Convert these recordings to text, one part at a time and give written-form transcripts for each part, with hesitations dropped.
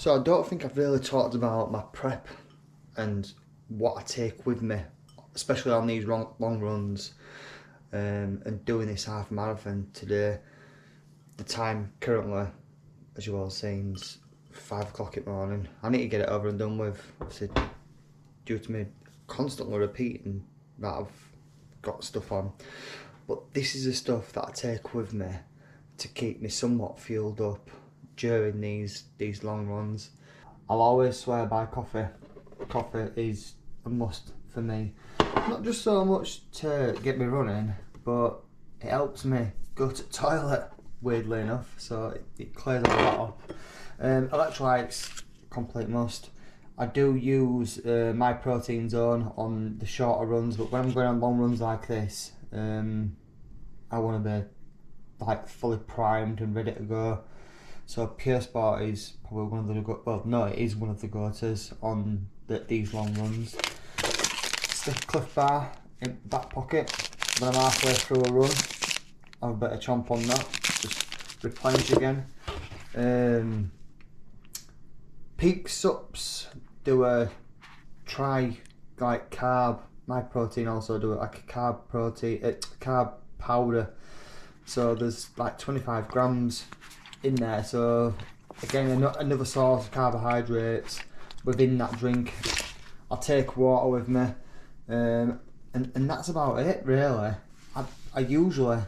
So I don't think I've really talked about my prep and what I take with me, especially on these long runs, and doing this half marathon today. The time currently, as you all seen, is 5 o'clock in the morning. I need to get it over and done with, obviously, due to me constantly repeating that I've got stuff on. But this is the stuff that I take with me to keep me somewhat fueled up during these long runs. I'll always swear by coffee. Coffee is a must for me. Not just so much to get me running, but it helps me go to the toilet, weirdly enough, so it clears a lot up. Electrolytes, complete must. I do use my protein zone on the shorter runs, but when I'm going on long runs like this, I want to be like fully primed and ready to go. So Pure Sport is probably one of the it is one of the go-tos on these long runs. Stick a Cliff Bar in the back pocket when I'm halfway through a run. Have a bit of chomp on that, just replenish again. Peak Sups do a carb. My protein also do it like a carb powder. So there's like 25 grams in there. So again, another source of carbohydrates within that drink. I'll take water with me, and that's about it really. I usually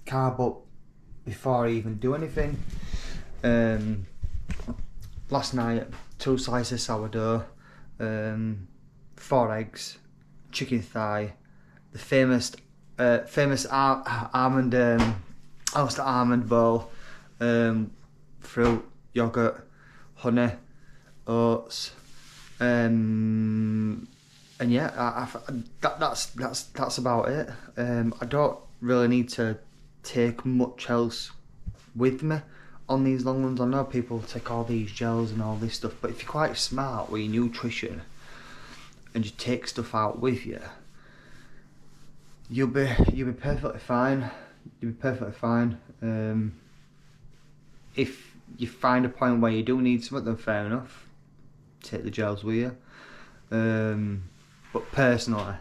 carb up before I even do anything. Last night, 2 slices of sourdough, 4 eggs, chicken thigh, the famous almond almond bowl, fruit, yogurt, honey, oats, and yeah, that's about it. I don't really need to take much else with me on these long runs. I know people take all these gels and all this stuff, but if you're quite smart with your nutrition and you take stuff out with you, you'll be perfectly fine. You'll be perfectly fine. If you find a point where you do need something, then fair enough, take the gels with you. But personally,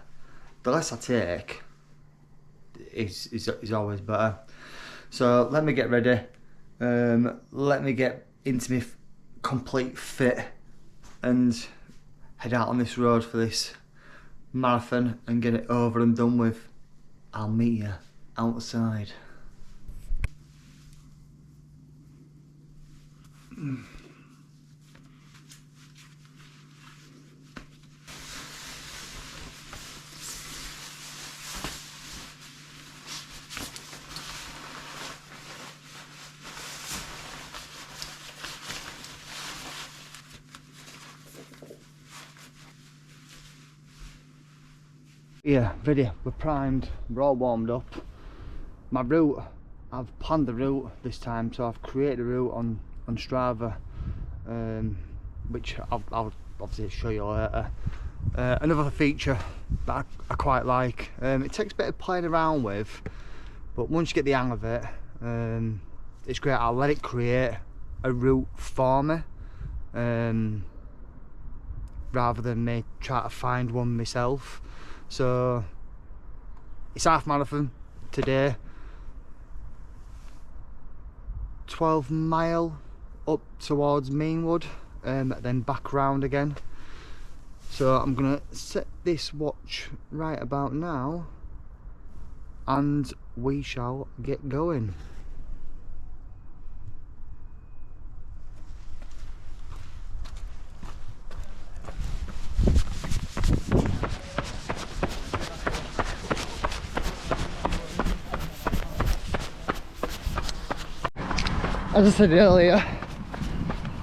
the less I take is always better. So let me get ready. Let me get into my complete fit and head out on this road for this marathon and get it over and done with. I'll meet you outside. Yeah, ready, we're primed, we're all warmed up. My route, I've planned the route this time, so I've created a route on Strava, which I'll obviously show you later. Another feature that I quite like, it takes a bit of playing around with, but once you get the hang of it, it's great. I'll let it create a route for me, rather than me try to find one myself. So it's half marathon today, 12 mile up towards Meanwood, then back round again. So I'm gonna set this watch right about now and we shall get going. As I said earlier,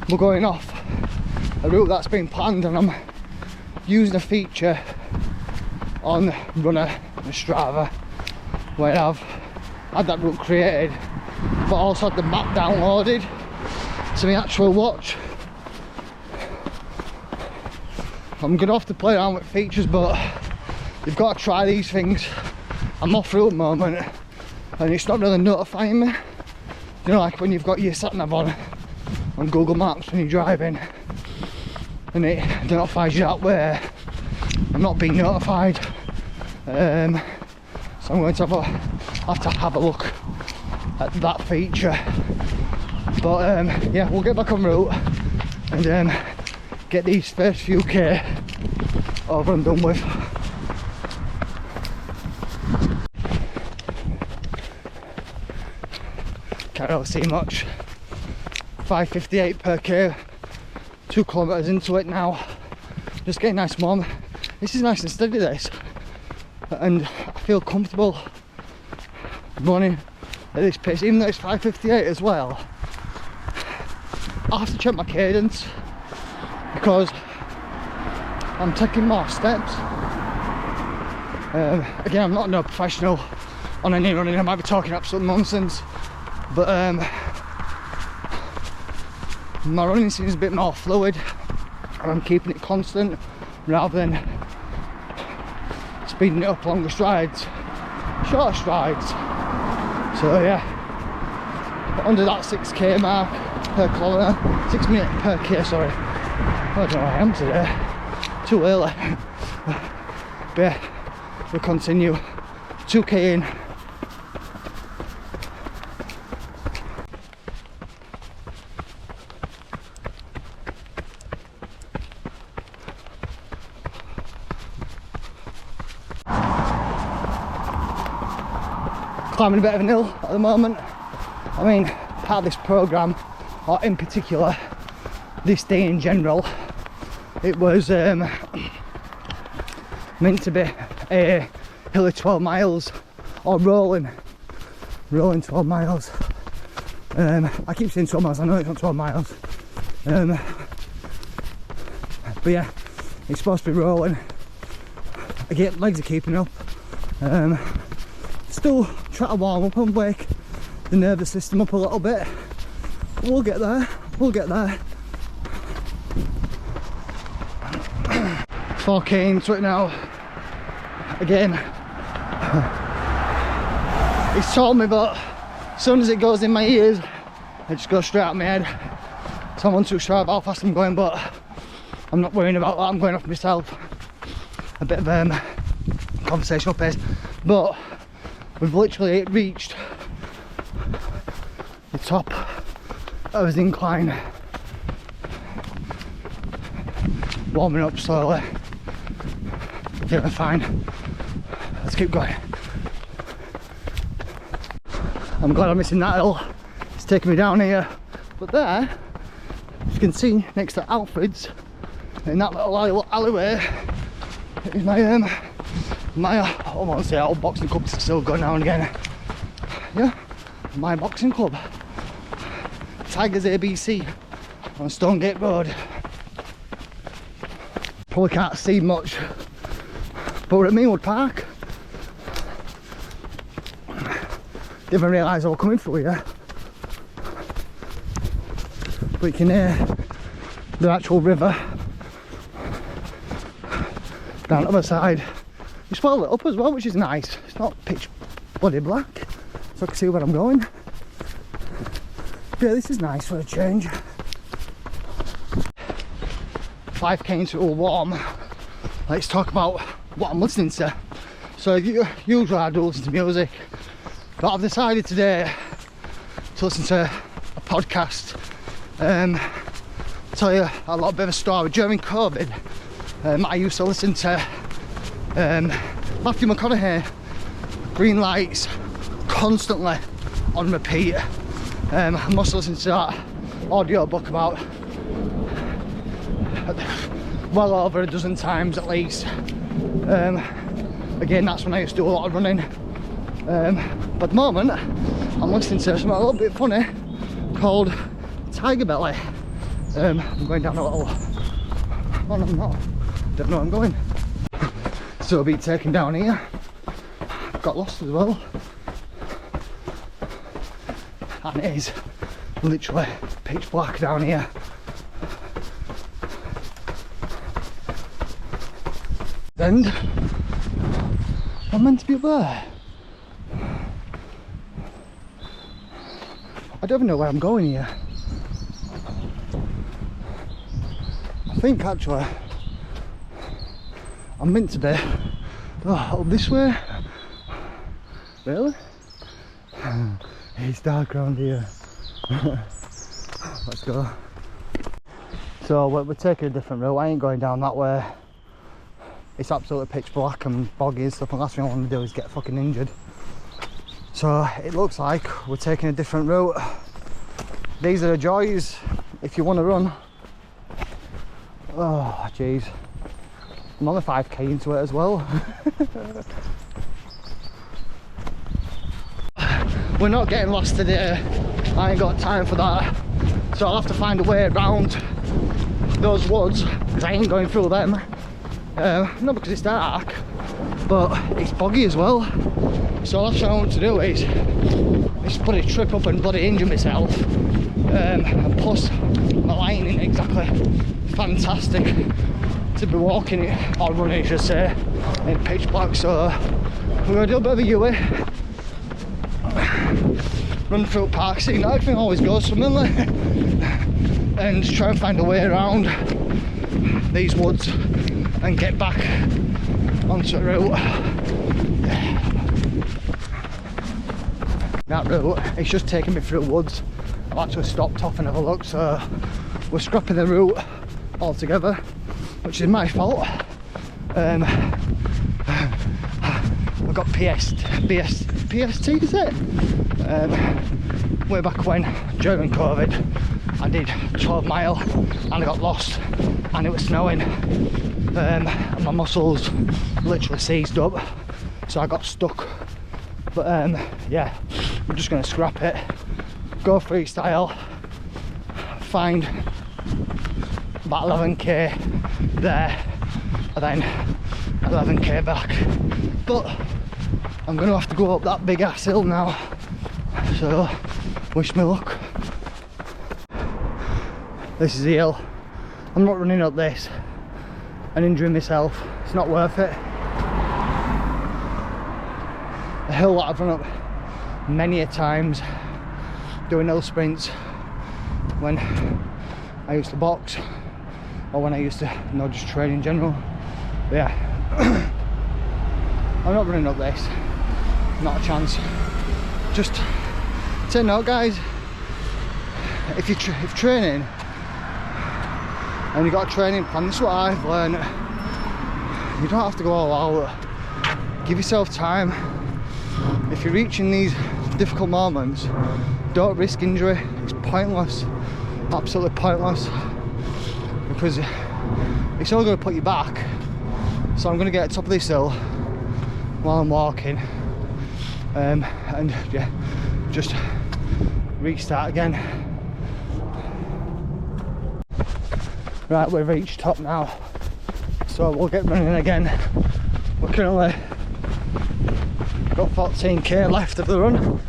we're going off a route that's been planned, and I'm using a feature on Runner and Strava where I've had that route created, but also had the map downloaded to my actual watch. I'm gonna have to play around with features, but you've got to try these things. I'm off route at the moment and it's not really notifying me. You know, like when you've got your sat nav on on Google Maps when you're driving, and it notifies you that way. I'm not being notified, so I'm going to have to have a look at that feature. But yeah, we'll get back en route and get these first few K over and done with. Can't really see much. 5:58 per K, 2 kilometres into it now. Just getting nice and warm. This is nice and steady, this, and I feel comfortable running at this pace, even though it's 5:58 as well. I have to check my cadence because I'm taking more steps. Again, I'm not no professional on any running, I might be talking absolute nonsense, but my running seems a bit more fluid and I'm keeping it constant rather than speeding it up longer strides, shorter strides. So yeah, under that 6k mark per kilometre, 6 minutes per k, sorry. I don't know where I am today, too early. But yeah, we'll continue, 2k in. Climbing a bit of an hill at the moment. I mean, part of this programme, or in particular this day in general, it was meant to be a hill of 12 miles, or rolling 12 miles. I keep saying 12 miles, I know it's not 12 miles. But yeah, it's supposed to be rolling. Again, legs are keeping up. Still try to warm up and wake the nervous system up a little bit. We'll get there, we'll get there. 4k into it now. Again, he's told me, but as soon as it goes in my ears, it just goes straight out my head. So I'm not too sure about how fast I'm going, but I'm not worrying about that. I'm going off myself. A bit of conversational pace, but we've literally reached the top of his incline. Warming up slowly. Feeling fine. Let's keep going. I'm glad I'm missing that hill. It's taking me down here. But there, as you can see, next to Alfred's, in that little alleyway, is my I won't say old boxing club, it's still going now and again. Yeah, my boxing club. Tigers ABC on Stonegate Road. Probably can't see much, but we're at Meanwood Park. Didn't realise I was coming through here. But you can hear the actual river down the other side. It's well lit up as well, which is nice. It's not pitch bloody black, so I can see where I'm going. Yeah, this is nice for a change. 5k into a warm. Let's talk about what I'm listening to. So usually I do listen to music, but I've decided today to listen to a podcast. Tell you a little bit of a story. During COVID, I used to listen to Matthew McConaughey, Green Lights, constantly on repeat. I must have listened to that audio book about well over a dozen times at least. Again, that's when I used to do a lot of running. But at the moment, I'm listening to something a little bit funny called Tiger Belly. I'm going down a little... Oh no, I'm not. Don't know where I'm going. So I'll be taken down here. Got lost as well. And it is literally pitch black down here. And I'm meant to be up there. I don't even know where I'm going here. think actually I'm meant to be up this way. Really? It's dark around here. Let's go. So we're taking a different route. I ain't going down that way. It's absolutely pitch black and boggy and stuff, and the last thing I want to do is get fucking injured. So it looks like we're taking a different route. These are the joys if you want to run. Oh jeez. I'm on the 5k into it as well. We're not getting lost today. I ain't got time for that. So I'll have to find a way around those woods, because I ain't going through them. Not because it's dark, but it's boggy as well. So all I want to do is bloody trip up and bloody injure myself. And plus, my lighting ain't exactly fantastic to be walking it, or running I should say, in pitch black. So we're going to do a bit of a U-way. Run through park, see, not everything always goes swimmingly. And try and find a way around these woods and get back onto the route. That route, it's just taking me through woods. I've actually stopped off and have a look, so we're scrapping the route altogether, which is my fault. I've got PST is it? Way back when, during COVID, I did 12 mile and I got lost and it was snowing, and my muscles literally seized up, so I got stuck. But yeah, I'm just going to scrap it, go freestyle, find about 11k there and then 11k back. But I'm going to have to go up that big ass hill now, so wish me luck. This is the hill. I'm not running up this and injuring myself, it's not worth it. A hill that I've run up many a times doing hill sprints when I used to box, or when I used to, just train in general. But yeah, I'm not running up this, not a chance. Just take note, guys, if training and you've got a training plan, this is what I've learned. You don't have to go all out, give yourself time. If you're reaching these difficult moments, don't risk injury. It's pointless, absolutely pointless, because it's all going to put you back. So I'm going to get at the top of this hill while I'm walking, and yeah, just restart again. Right, we've reached top now, so we'll get running again. We're currently got 14k left of the run.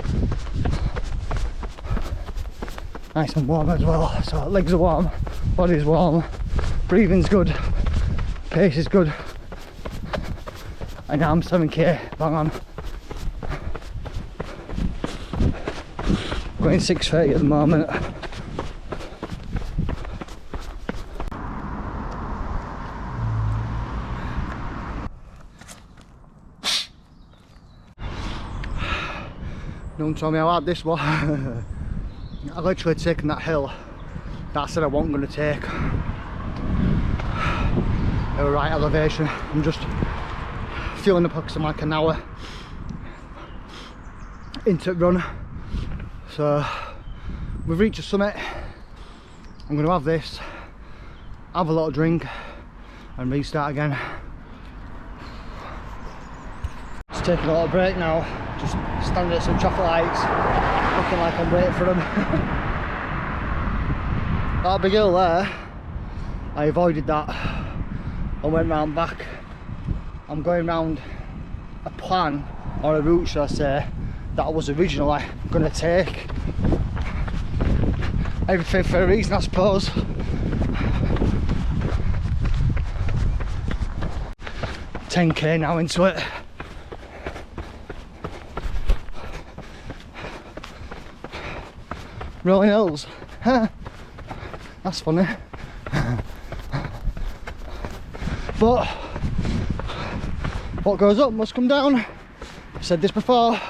Nice and warm as well, so legs are warm, body's warm, breathing's good, pace is good, and now I'm 7k bang on. Going 6:30 at the moment. No one told me how hard this was. I literally taken that hill that I said I wasn't going to take. At the right elevation. I'm just feeling the because I'm like an hour into the run. So we've reached the summit. I'm going to have this, have a little drink and restart again. Just taking a little break now, just standing at some traffic lights, looking like I'm waiting for them. That big hill there, I avoided that and went round back. I'm going round a plan, or a route should I say, that I was originally going to take. Everything for a reason, I suppose. $10k now into it. Rolling hills, huh? That's funny. But what goes up must come down. I've said this before.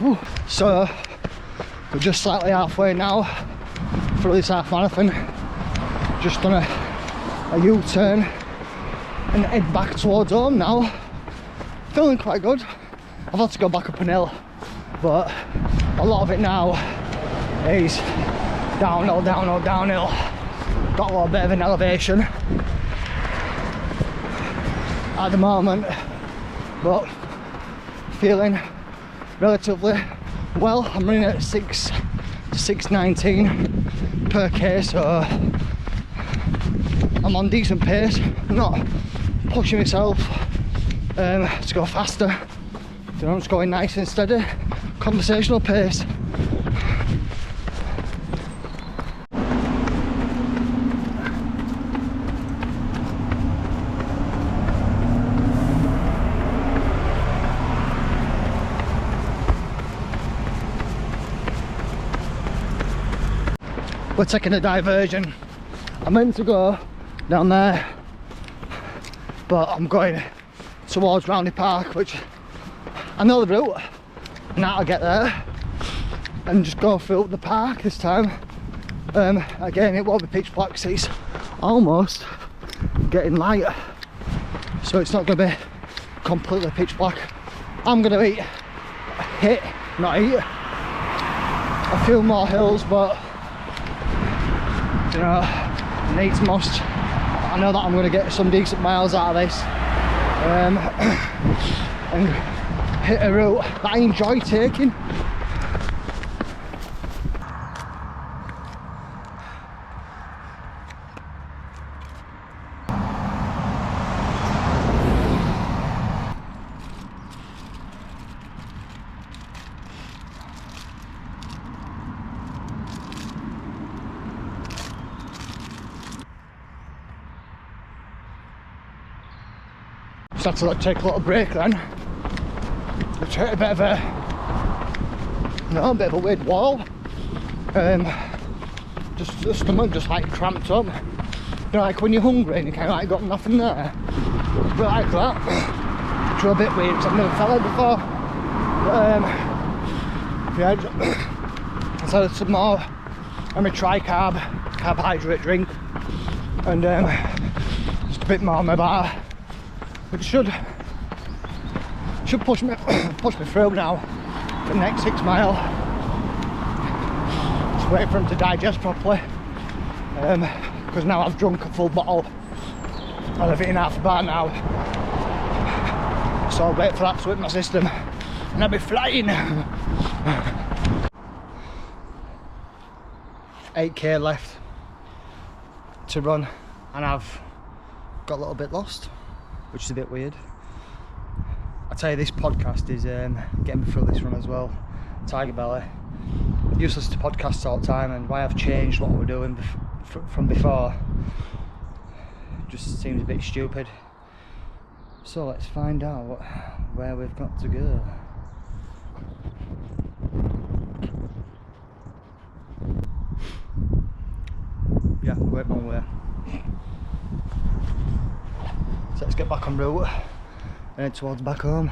Ooh. So we're just slightly halfway now through this half marathon. Just done a U-turn and head back towards home now. Feeling quite good. I've had to go back up an hill, but a lot of it now is downhill, downhill, downhill. Got a little bit of an elevation at the moment, but feeling relatively well. I'm running at 6:19 per k, so I'm on decent pace. I'm not pushing myself to go faster. I'm just going nice and steady, conversational pace. We're taking a diversion. I meant to go down there, but I'm going towards Roundy Park, which I know the route. Now I'll get there and just go through the park this time. Again, it won't be pitch black, so it's almost getting light, so it's not going to be completely pitch black. I'm going to hit a few more hills, but you know, needs must. I know that I'm going to get some decent miles out of this, and hit a route that I enjoy taking. Just had to take a little break then. Which hit a bit of a weird wall. Just the stomach just like cramped up. You know, like when you're hungry and you kind of like got nothing there. A bit like that. Which was a bit weird because I've never felt it before. Yeah, I had some more. I'm a carbohydrate drink, and just a bit more on my bar, which should push me through now for the next 6 miles. Just wait for them to digest properly, because now I've drunk a full bottle and I've eaten half a bar now, so I'll wait for that to hit my system and I'll be flying. 8k left to run, and I've got a little bit lost, which is a bit weird. I tell you, this podcast is getting me through this run as well. Tiger belly. Used to listen to podcasts all the time, and why I've changed what we're doing from before just seems a bit stupid. So let's find out where we've got to go. Yeah, wait my way. So let's get back on route and head towards back home.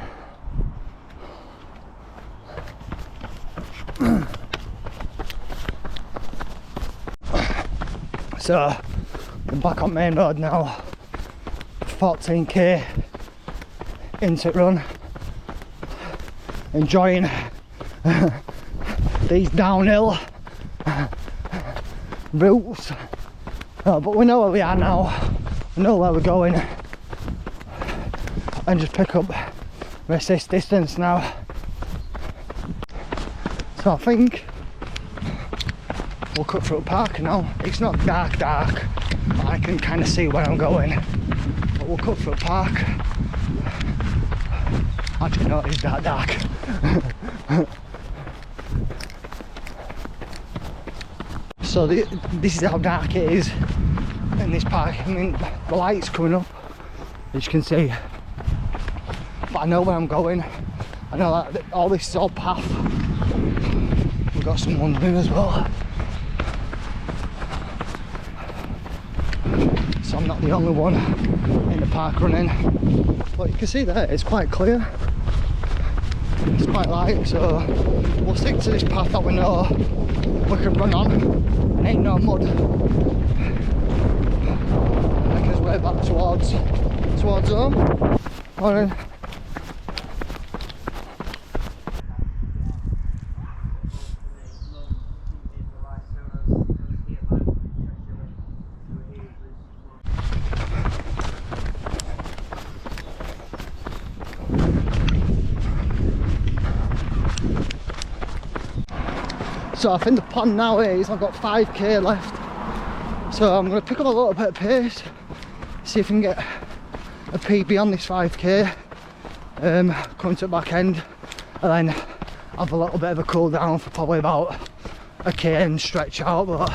So I'm back on main road now, 14k into it run, enjoying these downhill routes, but we know where we are now, we know where we're going, and just pick up rest this distance now. So I think we'll cut through a park now. It's not dark, but I can kind of see where I'm going, but we'll cut through a park. Actually no, it's dark. So this is how dark it is in this park. I mean, the light's coming up, as you can see, but I know where I'm going. I know that all this is all path. We've got some wandering as well. so I'm not the only one in the park running. But you can see there, it's quite clear. It's quite light, so we'll stick to this path that we know we can run on. And ain't no mud. Make us way back towards home. Morning. So I think the plan now is I've got 5k left, so I'm going to pick up a little bit of pace, see if I can get a PB on this 5k coming to the back end, and then have a little bit of a cool down for probably about a k and stretch out. But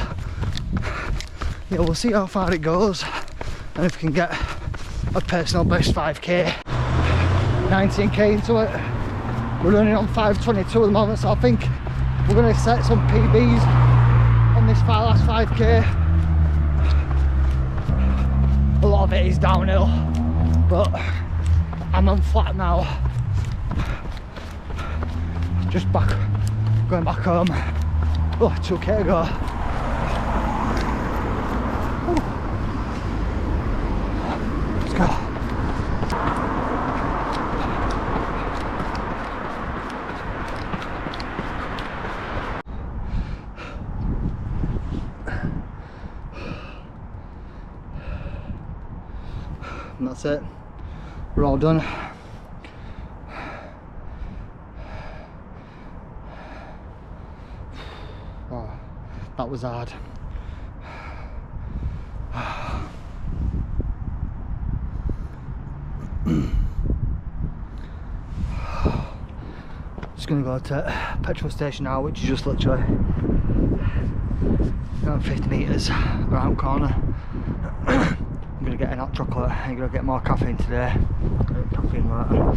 yeah, we'll see how far it goes and if we can get a personal best 5k. 19k into it, we're running on 5:22 at the moment, so I think we're going to set some PBs on this last 5k. A lot of it is downhill, but I'm on flat now. Just going back home. Oh, 2k to go. Let's go. And that's it, we're all done. Oh, that was hard. Just gonna go to a petrol station now, which is just literally around 50 metres around the corner. I'm gonna get an hot chocolate. I'm gonna get more caffeine today. Caffeine later.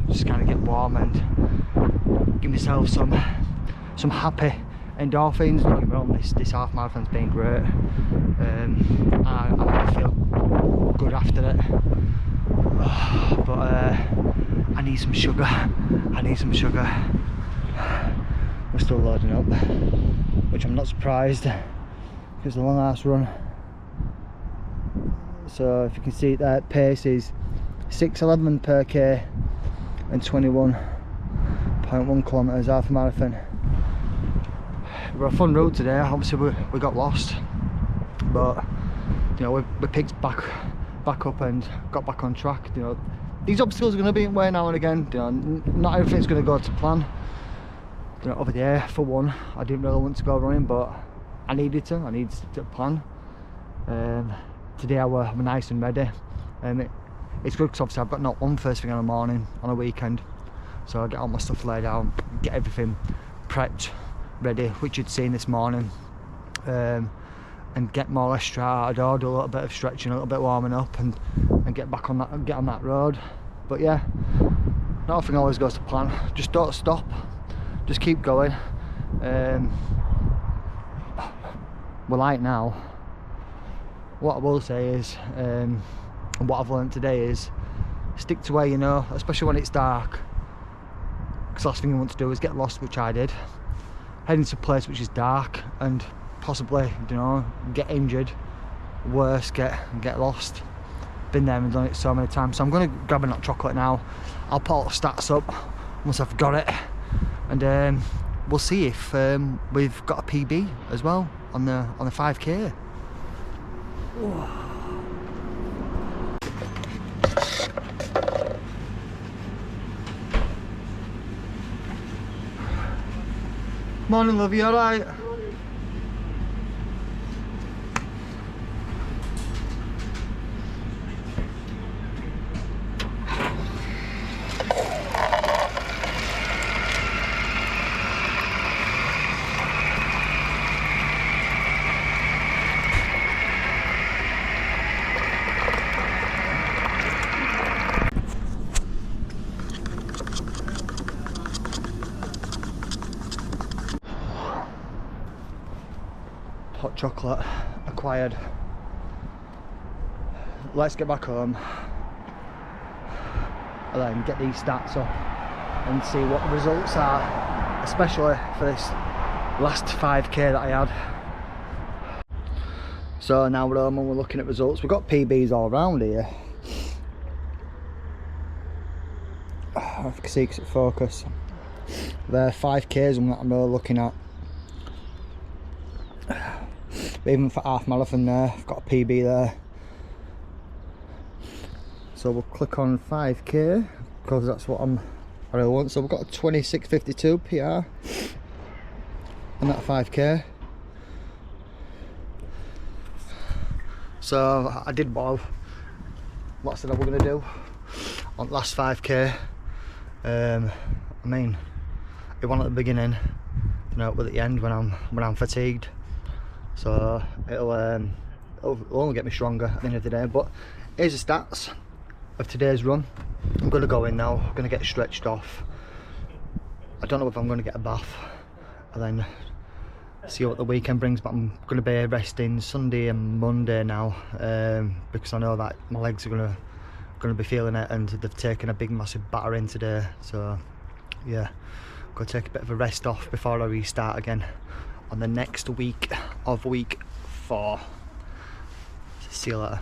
Just kind of get warm and give myself some happy endorphins. Don't get me wrong, this half marathon's been great. I feel good after it. But I need some sugar. We're still loading up, which I'm not surprised because the long ass run. So if you can see that pace is 6:11 per k and 21.1 kilometres, half a marathon. We're a fun route today. Obviously we got lost, but you know we picked back up and got back on track. You know, these obstacles are going to be in way now and again. You know, not everything's going to go to plan. You know, over there, for one, I didn't really want to go running, but I needed to plan. Today I were nice and ready. It's good because obviously I've got not one first thing in the morning on a weekend, so I get all my stuff laid out, get everything prepped, ready, which you'd seen this morning, and get more or less straight out of the door, do a little bit of stretching, a little bit warming up, and get back on that road. But yeah, nothing always goes to plan. Just don't stop, just keep going. We're light now. What I will say is, and what I've learned today is, stick to where you know, especially when it's dark, because last thing you want to do is get lost, which I did. Head into a place which is dark and possibly, you know, get injured, worse, get lost. Been there and done it so many times. So I'm going to grab a hot chocolate now. I'll put all the stats up once I've got it, and we'll see if we've got a PB as well on the 5k. Morning, love, you alright? Hot chocolate acquired. let's get back home and then get these stats up and see what the results are, especially for this last 5k that I had. So now we're home and we're looking at results. We've got PBs all around here. I have to see because it focus. There are 5k's that I'm really looking at. But even for half marathon there, I've got a PB there. So we'll click on 5k because that's what I really want. So we've got a 26:52 PR on that 5k. So I did what I said I was going to do on the last 5k. I mean, it won at the beginning, you know, but at the end when I'm fatigued. So it'll only get me stronger at the end of the day. But here's the stats of today's run. I'm going to go in now. I'm going to get stretched off. I don't know if I'm going to get a bath and then see what the weekend brings, but I'm going to be resting Sunday and Monday now, because I know that my legs are going to be feeling it, and they've taken a big massive battering today. So yeah, I'm going to take a bit of a rest off before I restart again on the next week of week 4. See you later.